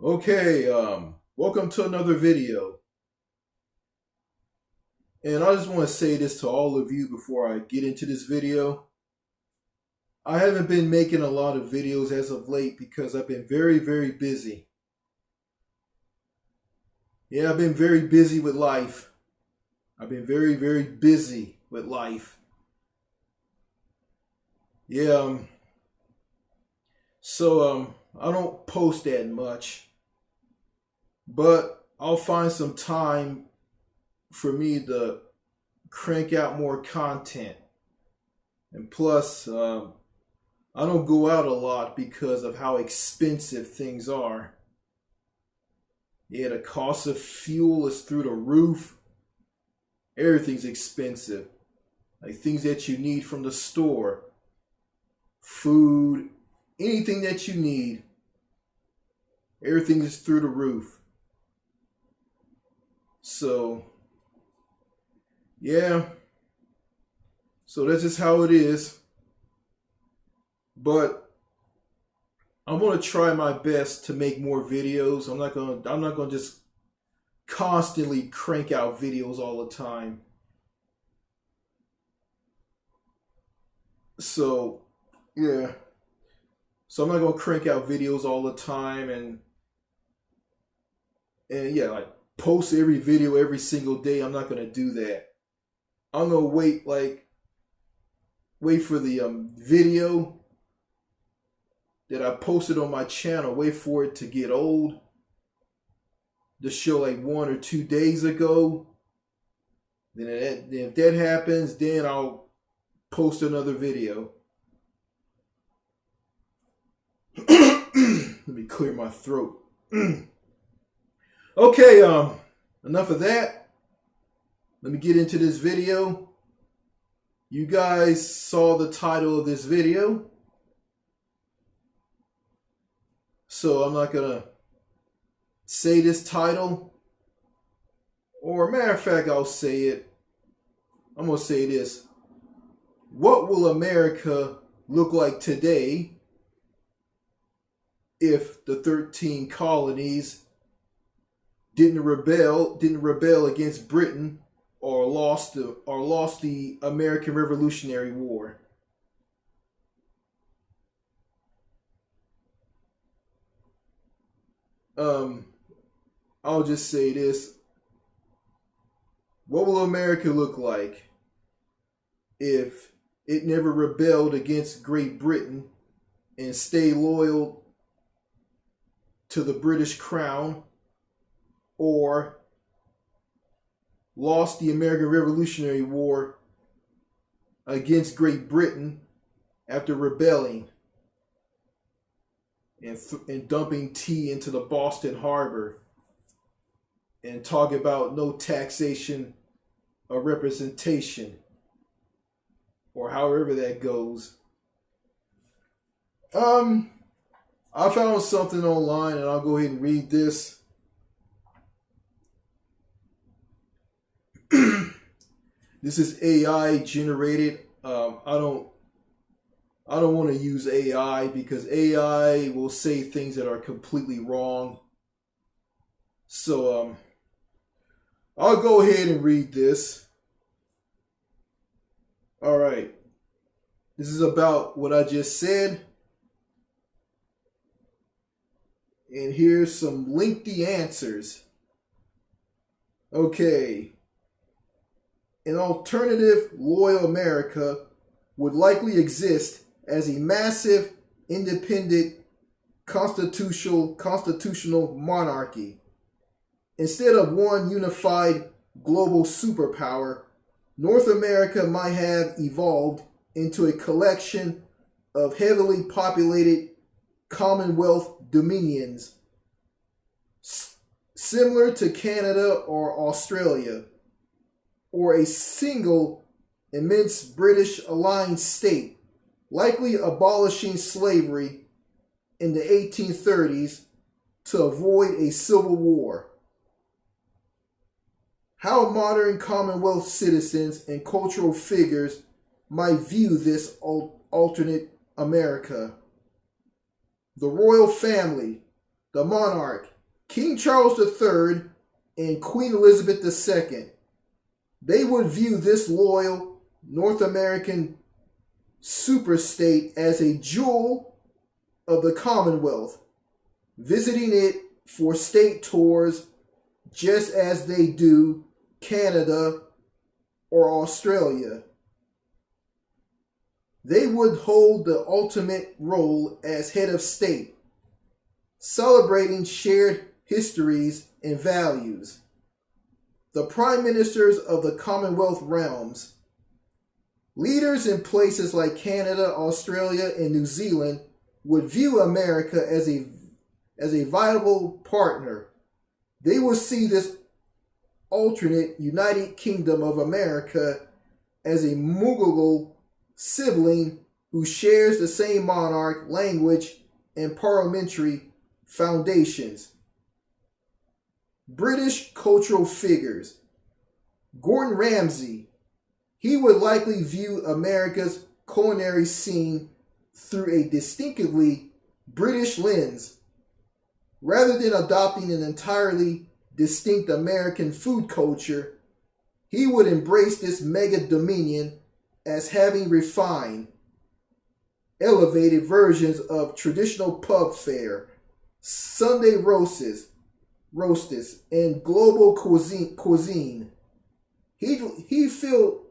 Okay, welcome to another video. And I just want to say this to all of you before I get into this video. I haven't been making a lot of videos as of late because I've been very busy. Yeah, I've been very busy with life. I've been very busy with life. Yeah, I don't post that much, but I'll find some time for me to crank out more content. And plus, I don't go out a lot because of how expensive things are. Yeah, the cost of fuel is through the roof. Everything's expensive. Like things that you need from the store, food, anything that you need, everything is through the roof. So, yeah. So that's just how it is. But I'm gonna try my best to make more videos. I'm not gonna just constantly crank out videos all the time. So yeah. So I'm not gonna crank out videos all the time and yeah, like post every video every single day. I'm not gonna do that. I'm gonna wait for the video that I posted on my channel, wait for it to get old. The show like 1 or 2 days ago. Then if that happens, then I'll post another video. Let me clear my throat. Okay, enough of that. Let me get into this video. You guys saw the title of this video. So I'm not gonna say this title. Or matter of fact, I'll say it. I'm gonna say this. What will America look like today if the 13 colonies didn't rebel against Britain or lost the American Revolutionary War? I'll just say this. What will America look like if it never rebelled against Great Britain and stayed loyal to the British Crown, or lost the American Revolutionary War against Great Britain after rebelling and dumping tea into the Boston Harbor and talk about no taxation or representation, or however that goes. I found something online and I'll go ahead and read this. This is AI generated. I don't want to use AI because AI will say things that are completely wrong. So I'll go ahead and read this. All right. This is about what I just said. And here's some lengthy answers. Okay. An alternative loyal America would likely exist as a massive, independent, constitutional monarchy. Instead of one unified global superpower, North America might have evolved into a collection of heavily populated Commonwealth dominions, similar to Canada or Australia, or a single immense British aligned state, likely abolishing slavery in the 1830s to avoid a civil war. How modern Commonwealth citizens and cultural figures might view this alternate America. The royal family, the monarch, King Charles III and Queen Elizabeth II, they would view this loyal North American superstate as a jewel of the Commonwealth, visiting it for state tours just as they do Canada or Australia. They would hold the ultimate role as head of state, celebrating shared histories and values. The prime ministers of the Commonwealth realms, leaders in places like Canada, Australia, and New Zealand would view America as a viable partner. They would see this alternate United Kingdom of America as a Mughal sibling who shares the same monarch, language, and parliamentary foundations. British cultural figures. Gordon Ramsay, he would likely view America's culinary scene through a distinctively British lens, rather than adopting an entirely distinct American food culture. He would embrace this mega dominion as having refined, elevated versions of traditional pub fare, Sunday roasts, and global cuisine. He'd feel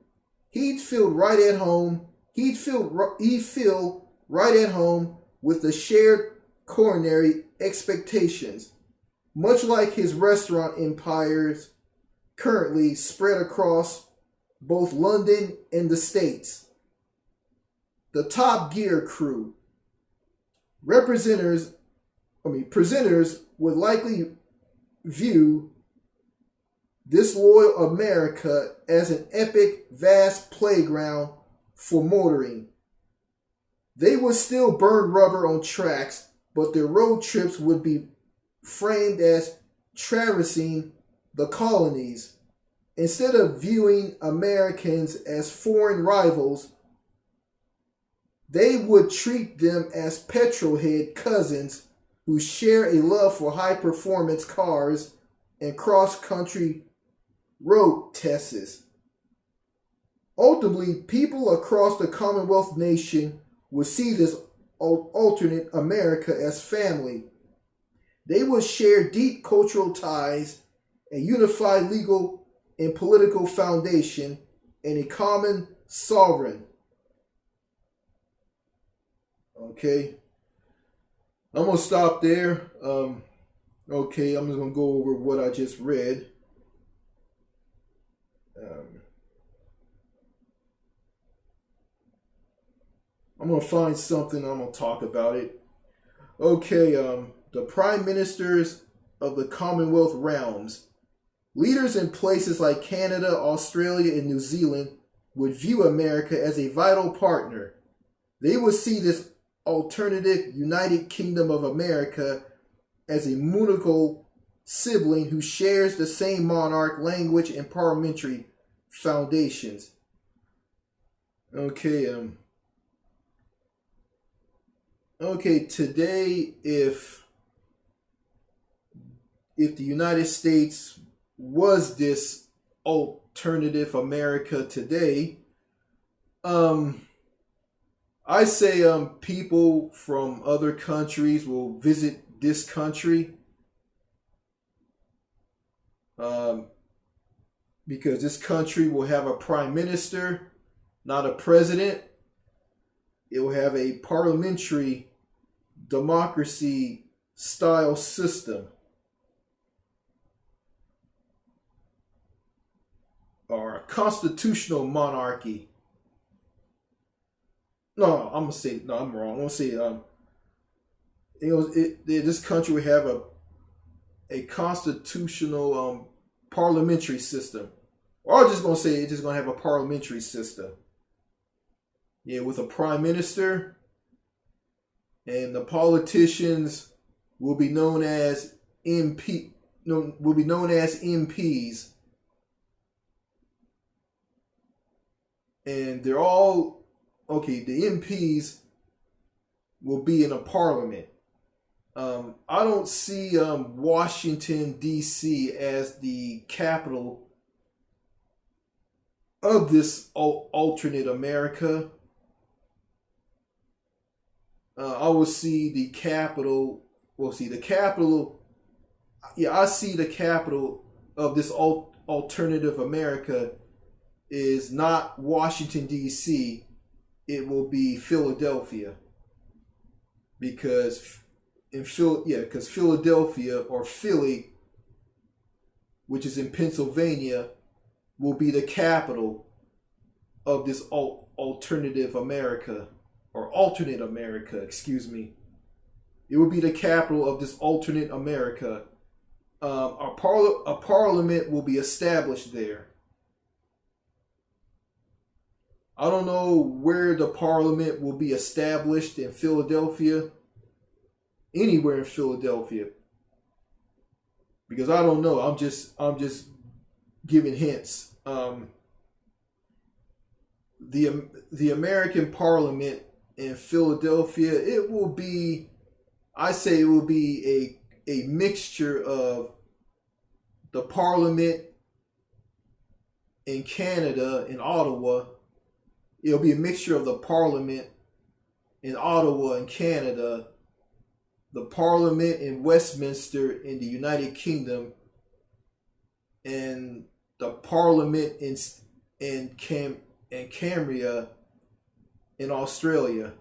right at home. He'd feel right at home with the shared culinary expectations, much like his restaurant empires currently spread across both London and the States. The Top Gear crew. Presenters would likely view this loyal America as an epic, vast playground for motoring. They would still burn rubber on tracks, but their road trips would be framed as traversing the colonies. Instead of viewing Americans as foreign rivals, they would treat them as petrolhead cousins who share a love for high-performance cars and cross-country road tests. Ultimately, people across the Commonwealth nation would see this alternate America as family. They would share deep cultural ties, a unified legal and political foundation, and a common sovereign. Okay, I'm going to stop there. Okay, I'm just going to go over what I just read. I'm going to find something, I'm going to talk about it. Okay, the prime ministers of the Commonwealth realms, leaders in places like Canada, Australia, and New Zealand would view America as a vital partner. They would see this alternative United Kingdom of America as a monarchical sibling who shares the same monarch, language, and parliamentary foundations. Okay, today, if the United States was this alternative America today, I say people from other countries will visit this country because this country will have a prime minister, not a president. It will have a parliamentary democracy style system, or a constitutional monarchy. No, I'm gonna say no. I'm wrong. I'm gonna say this country would have a constitutional parliamentary system, or I'm just gonna say it's just gonna have a parliamentary system. Yeah, with a prime minister, and the politicians will be known as MPs, and they're all okay. The MPs will be in a parliament. I don't see Washington, D.C. as the capital of this alternate America. I will see the capital. We'll see the capital. Yeah, I see the capital of this alternative America is not Washington, D.C. It will be Philadelphia, because because Philadelphia, or Philly, which is in Pennsylvania, will be the capital of this alternative America, or alternate America, excuse me. It will be the capital of this alternate America. A parliament will be established there. I don't know where the parliament will be established in Philadelphia, anywhere in Philadelphia, because I don't know. I'm just giving hints. The American Parliament in Philadelphia, it will be, I say it will be a mixture of the Parliament in Canada, in Ottawa. It'll be a mixture of the Parliament in Ottawa in Canada, the Parliament in Westminster in the United Kingdom, and the Parliament in Canberra in Australia.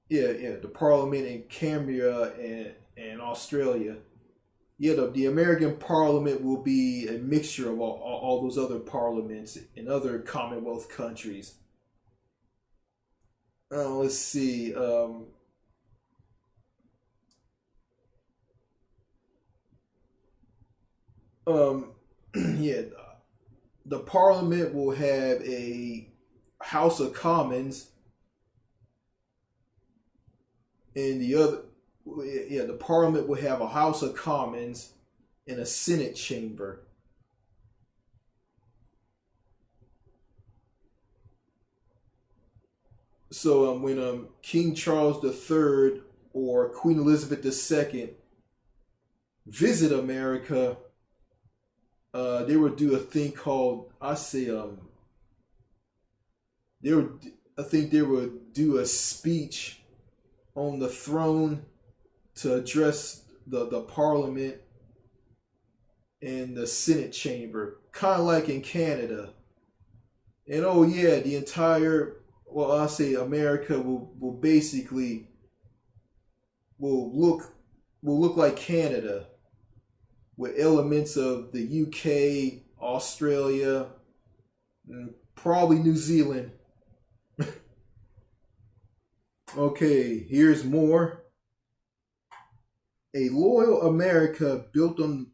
Yeah, the Parliament in Canberra and Australia. Yeah, the American Parliament will be a mixture of all those other parliaments in other Commonwealth countries. Let's see. Yeah, the Parliament will have a House of Commons, and the Parliament will have a House of Commons and a Senate chamber. So when King Charles III or Queen Elizabeth II visit America, they would do a thing called, I think they would do a speech on the throne to address the Parliament and the Senate chamber, kind of like in Canada. And oh yeah, the entire, well, I say America will basically will look like Canada, with elements of the UK, Australia, and probably New Zealand. Okay, here's more. A loyal America built on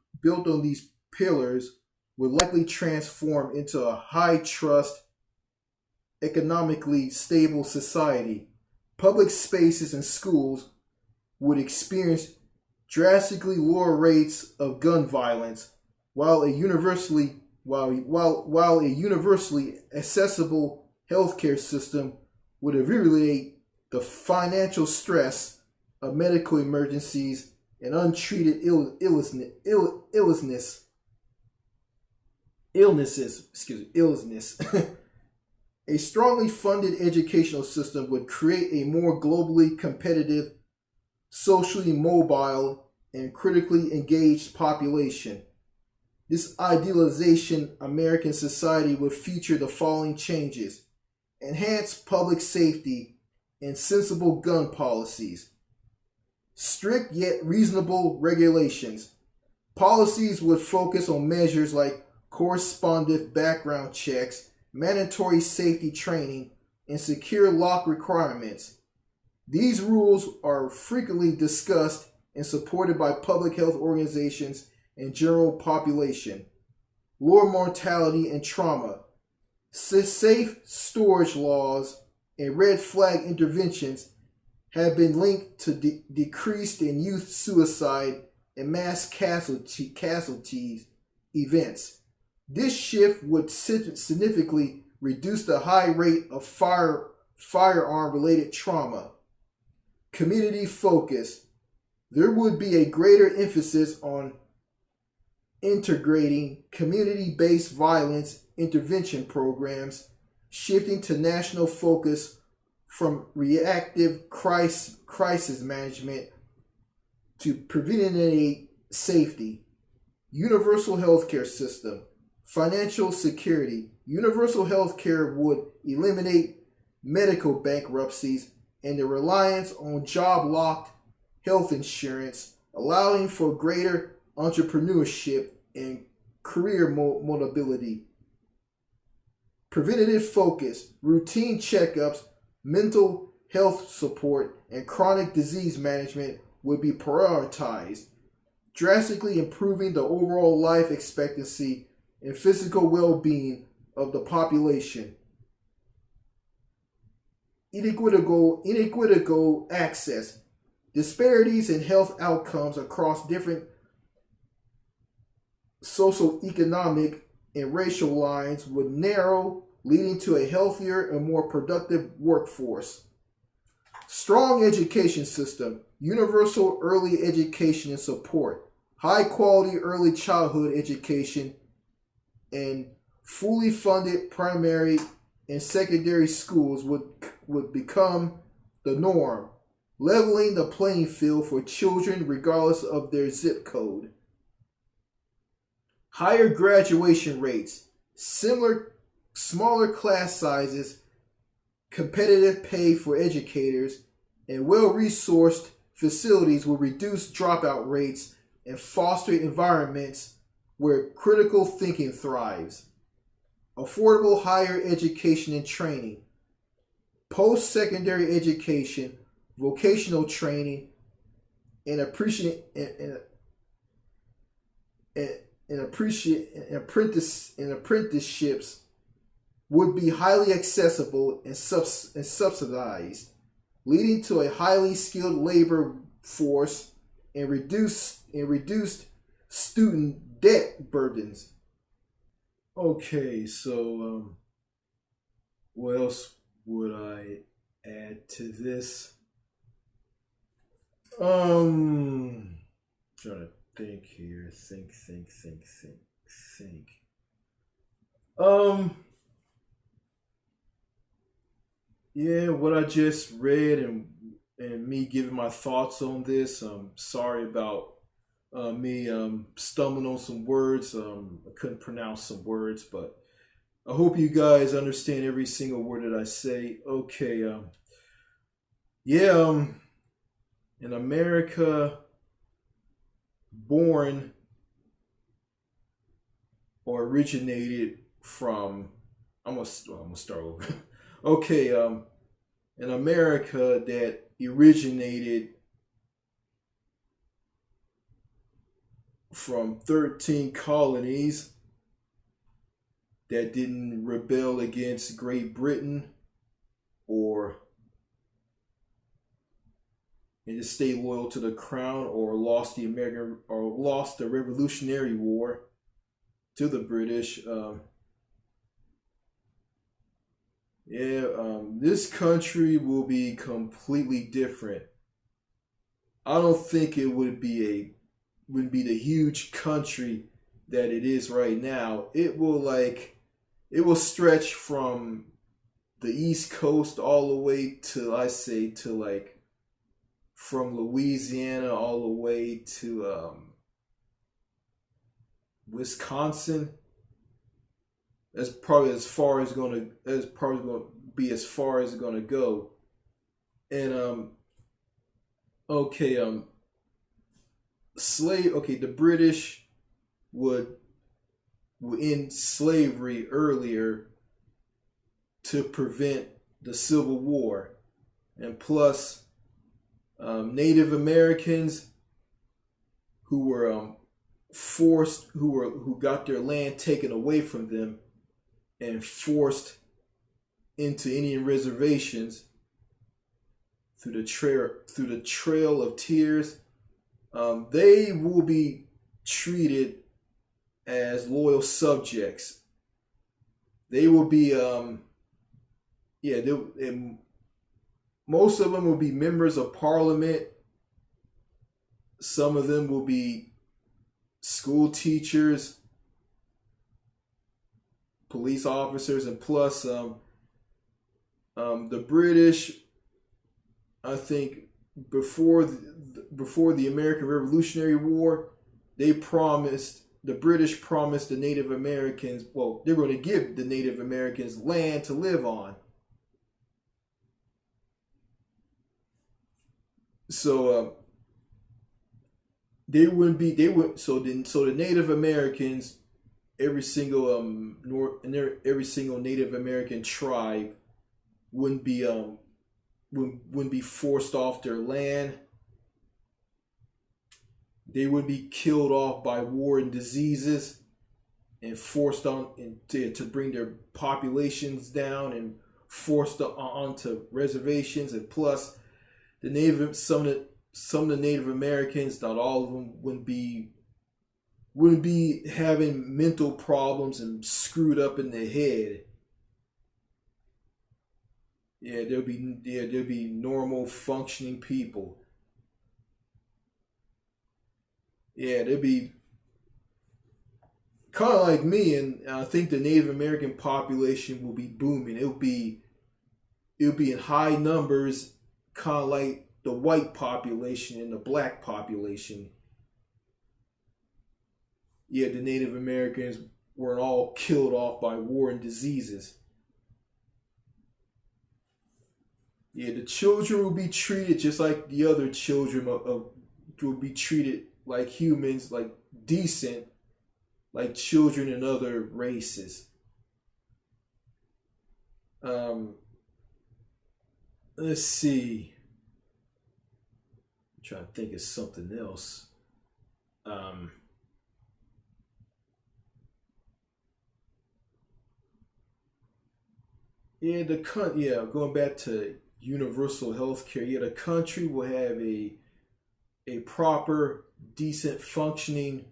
these pillars would likely transform into a high trust, economically stable society. Public spaces and schools would experience drastically lower rates of gun violence, while a universally accessible healthcare system would alleviate the financial stress of medical emergencies and untreated illnesses. A strongly funded educational system would create a more globally competitive, socially mobile, and critically engaged population. This idealization American society would feature the following changes: enhanced public safety and sensible gun policies, strict yet reasonable regulations. Policies would focus on measures like correspondent background checks, mandatory safety training, and secure lock requirements. These rules are frequently discussed and supported by public health organizations and general population. Lower mortality and trauma. Safe storage laws and red flag interventions have been linked to decreased in youth suicide and mass casualties events. This shift would significantly reduce the high rate of firearm related trauma. Community focus. There would be a greater emphasis on integrating community-based violence intervention programs, shifting to national focus from reactive crisis management to preventative safety. Universal healthcare system. Financial security. Universal healthcare would eliminate medical bankruptcies and the reliance on job-locked health insurance, allowing for greater entrepreneurship and career mobility. Preventative focus, routine checkups, mental health support, and chronic disease management would be prioritized, drastically improving the overall life expectancy and physical well-being of the population. Inequitable access. Disparities in health outcomes across different socioeconomic and racial lines would narrow, leading to a healthier and more productive workforce. Strong education system, universal early education and support, high quality early childhood education, and fully funded primary and secondary schools would become the norm, leveling the playing field for children regardless of their zip code. Higher graduation rates, smaller class sizes, competitive pay for educators, and well-resourced facilities will reduce dropout rates and foster environments where critical thinking thrives. Affordable higher education and training, post-secondary education, vocational training, and apprenticeships would be highly accessible and subsidized, leading to a highly skilled labor force and reduced student debt burdens. Okay, so what else would I add to this? Trying to think here. Think. Yeah, what I just read and me giving my thoughts on this. Sorry about me stumbling on some words. I couldn't pronounce some words, but I hope you guys understand every single word that I say. Okay, in America, born or originated from. I'm gonna start over. Okay, in America that originated from 13 colonies that didn't rebel against Great Britain or and just stay loyal to the crown or lost the Revolutionary War to the British. This country will be completely different. I don't think it would be the huge country that it is right now. It will stretch from the East Coast all the way to from Louisiana all the way to Wisconsin. That's probably as far as going to be as far as it's going to go. And the British would end slavery earlier to prevent the Civil War, and plus Native Americans who were who got their land taken away from them and forced into Indian reservations through the Trail of Tears. They will be treated as loyal subjects. They will be most of them will be members of parliament. Some of them will be school teachers, police officers, and plus the British, I think, before the American Revolutionary War, the British promised the Native Americans, well, they're going to give the Native Americans land to live on. So so the Native Americans, every single every single Native American tribe wouldn't be wouldn't be forced off their land. They would be killed off by war and diseases and forced on to bring their populations down and forced onto reservations. And plus, the native some of the Native Americans, not all of them, wouldn't be having mental problems and screwed up in their head. Yeah, there'll be normal functioning people. Yeah, they'll be kind of like me, and I think the Native American population will be booming. It'll be in high numbers, kind of like the white population and the black population. Yeah, the Native Americans weren't all killed off by war and diseases. Yeah, the children will be treated just like the other children will be treated like humans, like decent, like children in other races. Um, let's see. I'm trying to think of something else. Um, going back to universal health care. Yeah, the country will have a proper, decent, functioning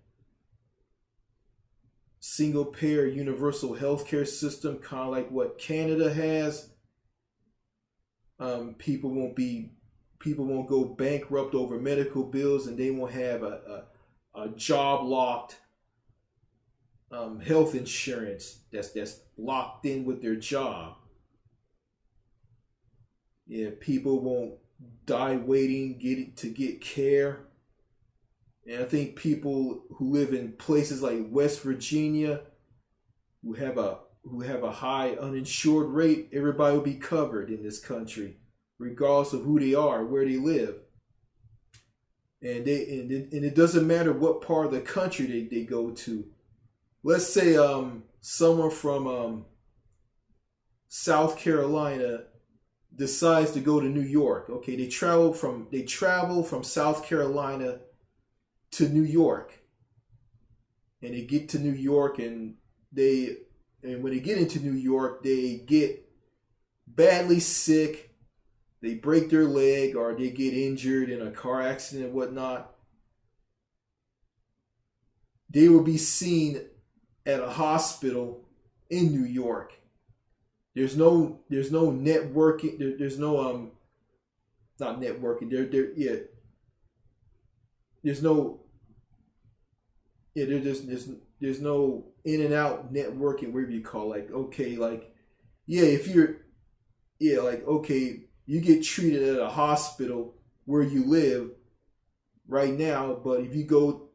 single payer universal healthcare system, kind of like what Canada has. People won't go bankrupt over medical bills, and they won't have a job locked health insurance that's locked in with their job. Yeah, people won't die waiting to get care. And I think people who live in places like West Virginia, who have a high uninsured rate, everybody will be covered in this country, regardless of who they are, where they live. And it doesn't matter what part of the country they go to. Let's say someone from South Carolina decides to go to New York. Okay, they travel from South Carolina to New York, and they get to New York, and when they get into New York, they get badly sick. They break their leg or they get injured in a car accident and whatnot. They will be seen at a hospital in New York. There's no networking. There's no not networking. There's no there's no in and out networking, whatever you call it. Like, okay, like, yeah, if you're, yeah, like, okay, you get treated at a hospital where you live right now, but if you go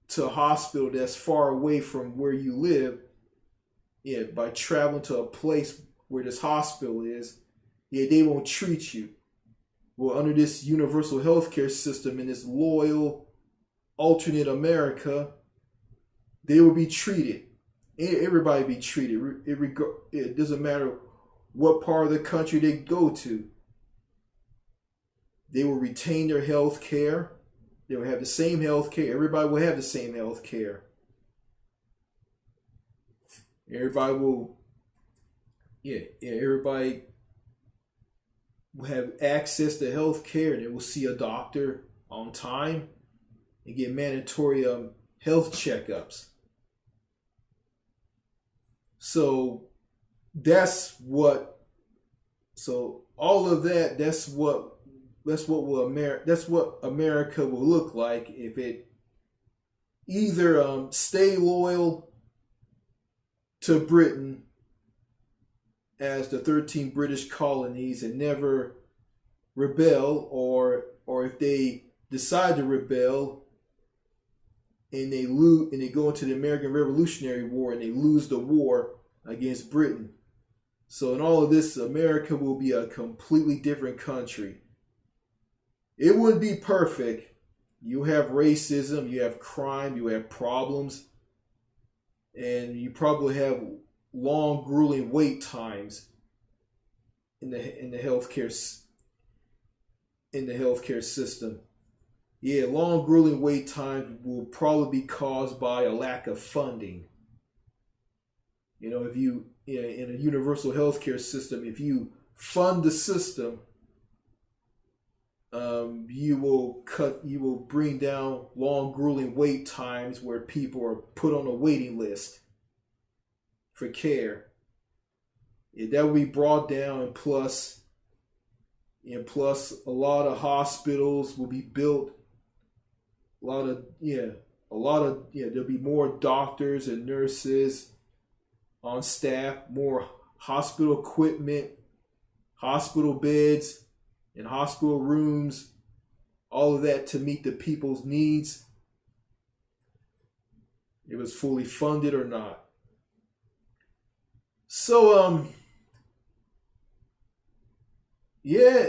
to a hospital that's far away from where you live, yeah, by traveling to a place where this hospital is, yeah, they won't treat you. Well, under this universal healthcare system in this loyal alternate America, they will be treated. Everybody be treated. It doesn't matter what part of the country they go to. They will retain their health care. They will have the same health care. Everybody will have the same health care. Everybody will, everybody will have access to health care. They will see a doctor on time and get mandatory health checkups. So that's what So all of that, that's what America will look like if it either stay loyal to Britain as the 13 British colonies and never rebel, or if they decide to rebel and they lose and they go into the American Revolutionary War and they lose the war against Britain. So in all of this, America will be a completely different country. It wouldn't be perfect. You have racism, you have crime, you have problems, and you probably have long, grueling wait times in the healthcare system. Yeah, long, grueling wait times will probably be caused by a lack of funding. You know, if you in a universal healthcare system, if you fund the system, you will bring down long, grueling wait times where people are put on a waiting list for care. Yeah, that will be brought down, and plus a lot of hospitals will be built. There'll be more doctors and nurses on staff, more hospital equipment, hospital beds, and hospital rooms, all of that to meet the people's needs. It was fully funded or not. So, yeah,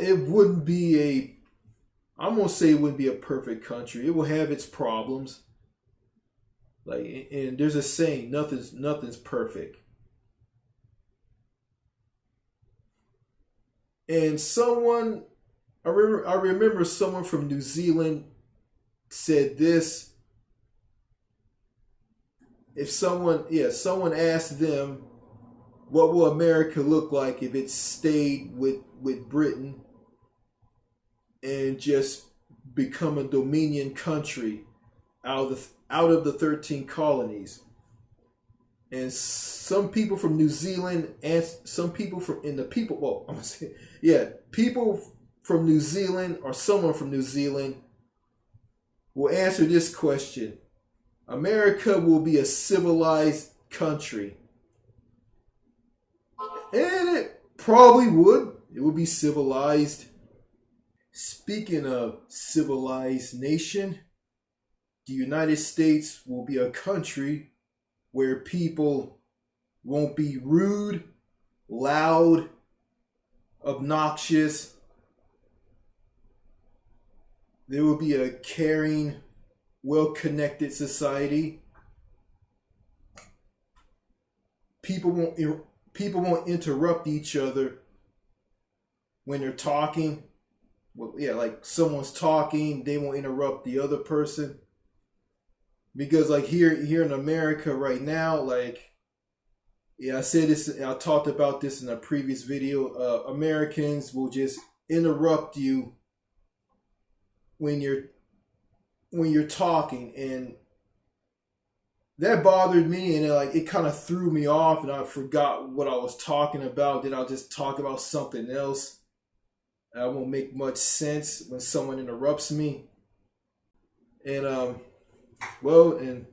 I'm gonna say it wouldn't be a perfect country. It will have its problems. Like, and there's a saying, nothing's perfect. And I remember someone from New Zealand said this. If someone asked them, what will America look like if it stayed with Britain and just become a dominion country out of the 13 colonies? And some people from New Zealand and some people people from New Zealand or someone from New Zealand will answer this question. America will be a civilized country. And it probably would. It would be civilized. Speaking of civilized nation, the United States will be a country where people won't be rude, loud, obnoxious. There will be a caring, well-connected society. People won't interrupt each other when they're talking. Well, yeah, like someone's talking, they won't interrupt the other person. Because like here in America right now, like, yeah, I said this, I talked about this in a previous video. Americans will just interrupt you when you're talking, and that bothered me, and it kind of threw me off, and I forgot what I was talking about. Then I'll just talk about something else. I won't make much sense when someone interrupts me. And and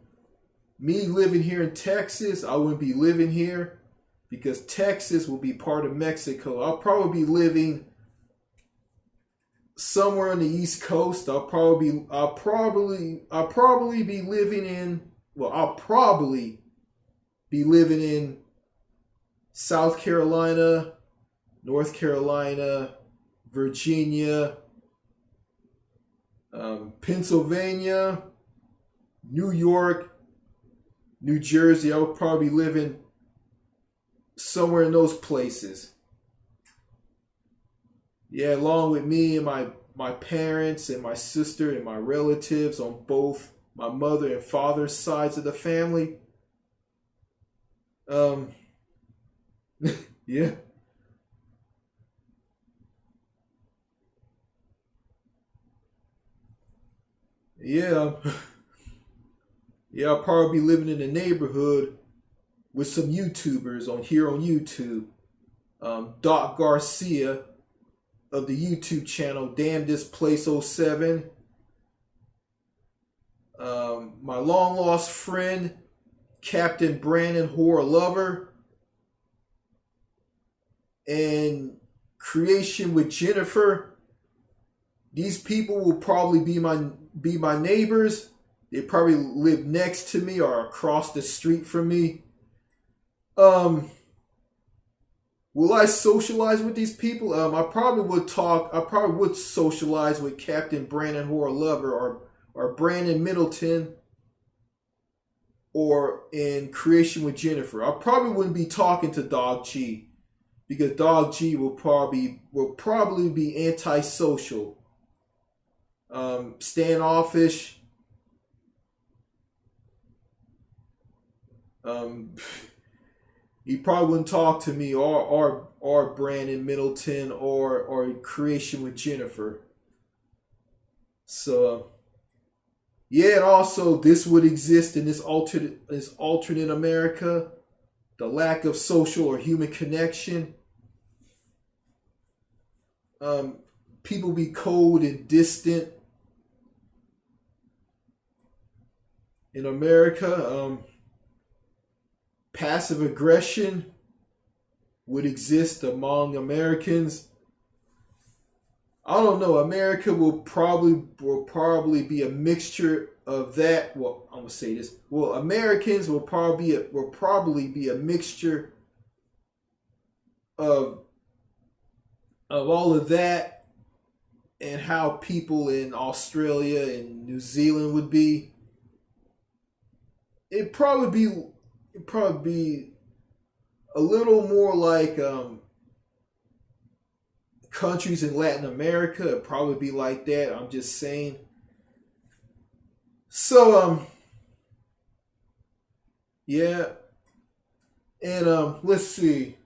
me living here in Texas, I wouldn't be living here because Texas will be part of Mexico. I'll probably be living somewhere on the East Coast. I'll probably be living in, well, I'll probably be living in South Carolina, North Carolina, Virginia, Pennsylvania, New York, New Jersey. I would probably be living somewhere in those places. Yeah, along with me and my parents and my sister and my relatives on both my mother and father's sides of the family. Yeah. Yeah. Yeah, I'll probably be living in a neighborhood with some YouTubers on YouTube. Doc Garcia of the YouTube channel Damn This Place '07. My long lost friend, Captain Brandon Horror Lover, and Creation with Jennifer. These people will probably be my neighbors. They probably live next to me or across the street from me. Will I socialize with these people? I probably would socialize with Captain Brandon Horror Lover or Brandon Middleton, or in Creation with Jennifer. I probably wouldn't be talking to Dog G, because Dog G will probably be antisocial, standoffish. He probably wouldn't talk to me or Brandon Middleton or Creation with Jennifer. So yeah, and also this would exist in this alternate America, the lack of social or human connection. People be cold and distant in America. Passive aggression would exist among Americans. I don't know. America will probably be a mixture of that. Well, I'm gonna say this. Well, Americans will probably be a mixture of all of that, and how people in Australia and New Zealand would be. It'd probably be a little more like countries in Latin America. It'd probably be like that. I'm just saying. So yeah, and let's see.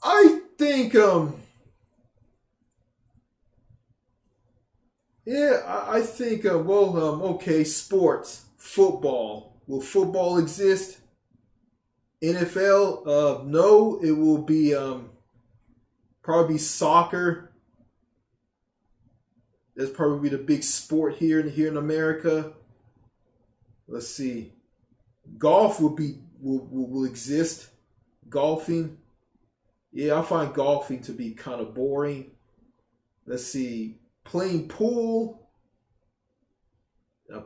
I think I think okay, sports, football. Will football exist? NFL? No, it will be probably soccer. That's probably the big sport here in America. Let's see. Golf will exist. Golfing. Yeah, I find golfing to be kind of boring. Let's see. Playing pool.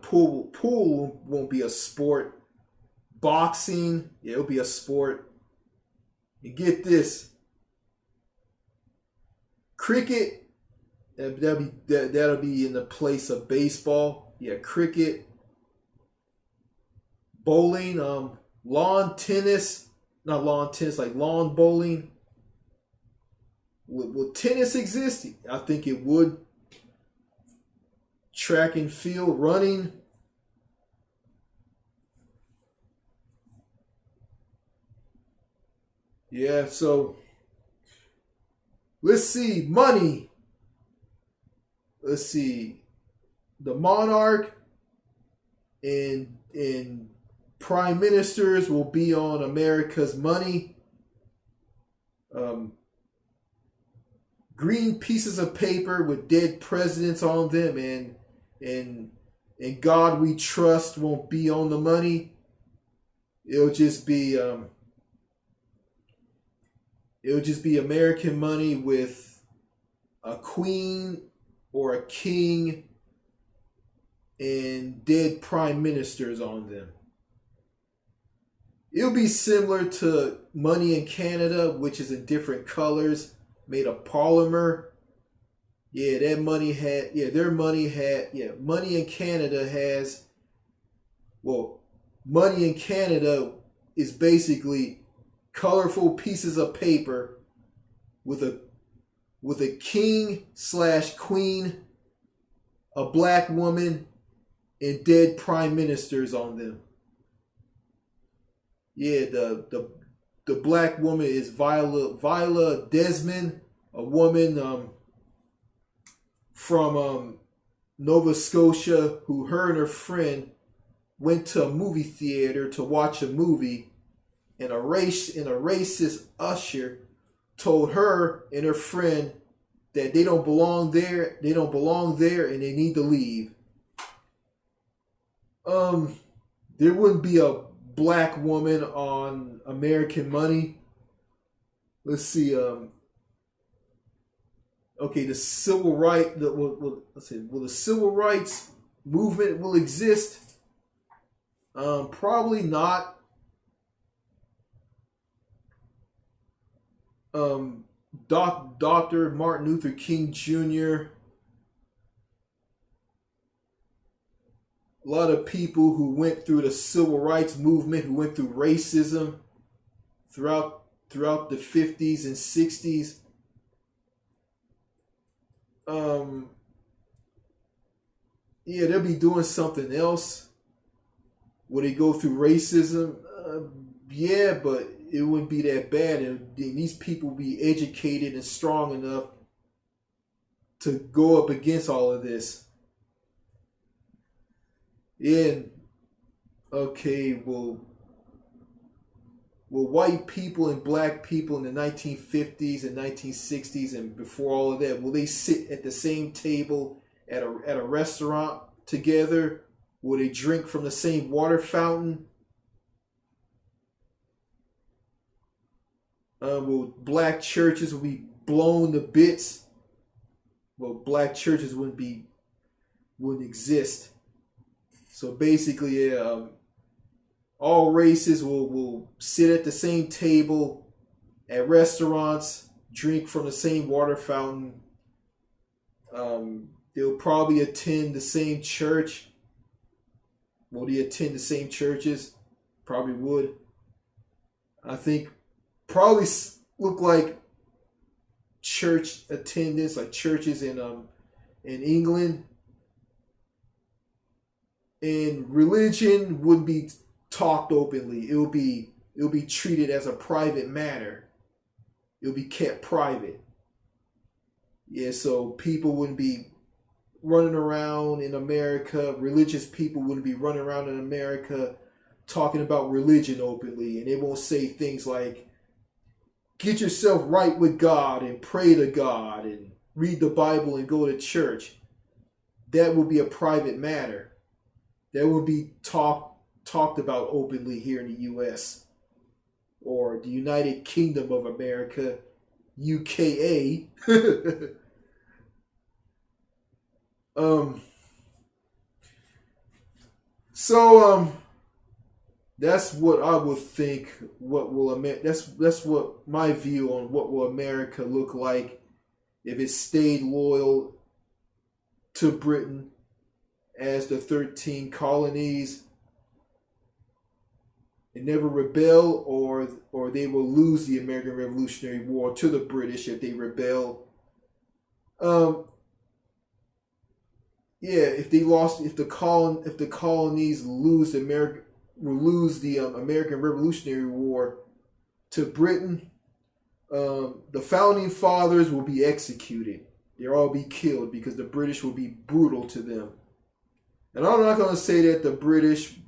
Pool won't be a sport. Boxing, yeah, it'll be a sport. You get this. Cricket, that'll be in the place of baseball. Yeah, cricket. Bowling, lawn tennis, not lawn tennis, like lawn bowling. Will tennis exist? I think it would. Track and field, running. Yeah, so let's see. Money. Let's see. The monarch and prime ministers will be on America's money. Green pieces of paper with dead presidents on them, and God We Trust won't be on the money. It'll just be American money with a queen or a king and dead prime ministers on them. It'll be similar to money in Canada, which is in different colors, made of polymer. Yeah, money in Canada has, money in Canada is basically colorful pieces of paper with a king/queen, a black woman, and dead prime ministers on them. Yeah, the black woman is Viola Desmond, a woman from Nova Scotia, who her and her friend went to a movie theater to watch a movie, and a racist usher told her and her friend that they don't belong there. They don't belong there, and they need to leave. There wouldn't be a black woman on American Money. Let's see. Okay, the civil right. Let's see. Will the civil rights movement will exist? Probably not. Dr. Martin Luther King Jr. A lot of people who went through the civil rights movement, who went through racism throughout the 50s and 60s. Yeah, they'll be doing something else. Will they go through racism? Yeah, but it wouldn't be that bad. And these people would be educated and strong enough to go up against all of this. Yeah, okay, well, white people and black people in the 1950s and 1960s and before all of that, will they sit at the same table at a restaurant together? Will they drink from the same water fountain? Will black churches will be blown to bits? Well, black churches wouldn't exist. So basically, all races will sit at the same table at restaurants, drink from the same water fountain. They'll probably attend the same church. Will they attend the same churches? Probably would. I think probably look like church attendance, like churches in England. And religion wouldn't be talked openly. It'll be treated as a private matter. It'll be kept private. Yeah, so people wouldn't be running around in America. Religious people wouldn't be running around in America talking about religion openly, and they won't say things like, "Get yourself right with God and pray to God and read the Bible and go to church." That would be a private matter. That would be talked about openly here in the U.S. or the United Kingdom of America, UKA. That's what I would think. That's what my view on what will America look like if it stayed loyal to Britain as the 13 colonies and never rebel, or they will lose the American Revolutionary War to the British if they rebel. If the colonies lose the American Revolutionary War to Britain, the founding fathers will be executed. They'll all be killed because the British will be brutal to them. And I'm not going to say that the British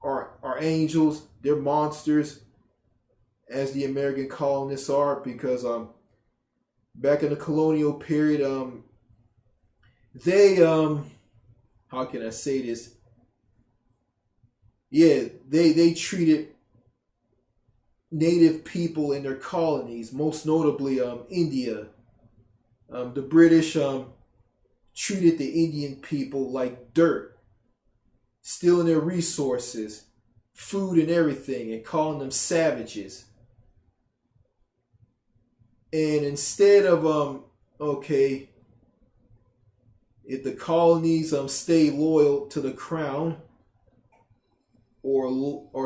are angels. They're monsters, as the American colonists are, because back in the colonial period, they how can I say this? Yeah, they treated native people in their colonies, most notably India. The British treated the Indian people like dirt, stealing their resources, food and everything, and calling them savages. And instead of if the colonies stay loyal to the crown, or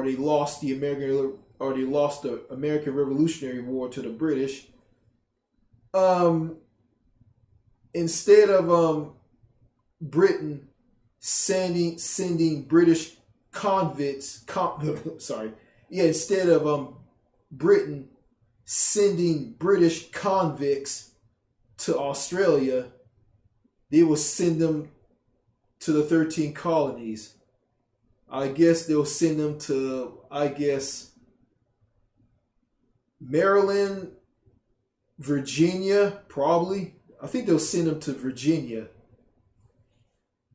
they lost the American Revolutionary War to the British, instead of Britain sending British convicts, instead of Britain sending British convicts to Australia, they will send them to the 13 colonies. I guess they'll send them to, Maryland, Virginia, probably. I think they'll send them to Virginia.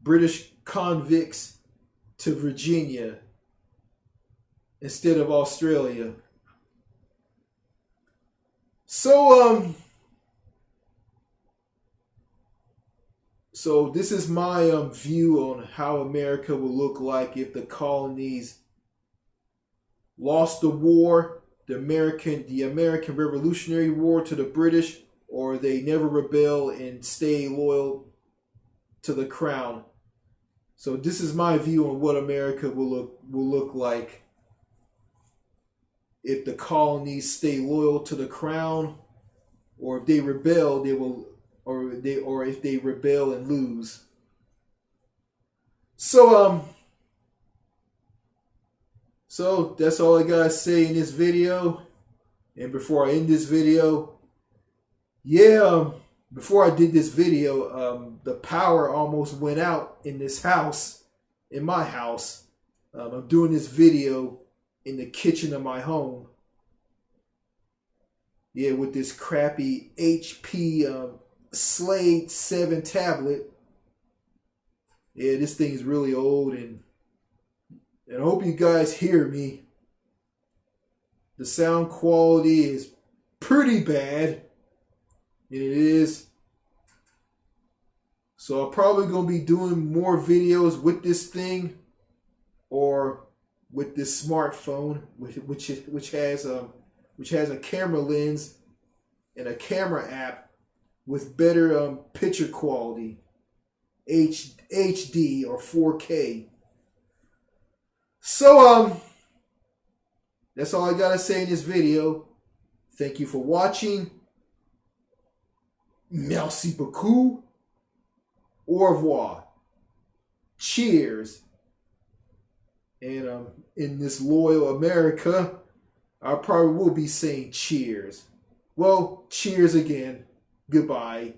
British convicts to Virginia instead of Australia. So this is my view on how America will look like if the colonies lost the war, the American Revolutionary War to the British, or they never rebel and stay loyal to the crown. So this is my view on what America will look like if the colonies stay loyal to the crown, or if they rebel, they will, or if they rebel and lose. So that's all I gotta say in this video. And before I end this video, before I did this video, the power almost went out in this house, in my house. I'm doing this video in the kitchen of my home. Yeah, with this crappy HP Slade 7 tablet. Yeah, this thing is really old, and I hope you guys hear me. The sound quality is pretty bad. And it is. So I'm probably going to be doing more videos with this thing, or with this smartphone, which has a camera lens and a camera app with better picture quality, HD or 4K. So that's all I gotta say in this video. Thank you for watching. Merci beaucoup. Au revoir. Cheers. And in this loyal America, I probably will be saying cheers. Well, cheers again. Goodbye.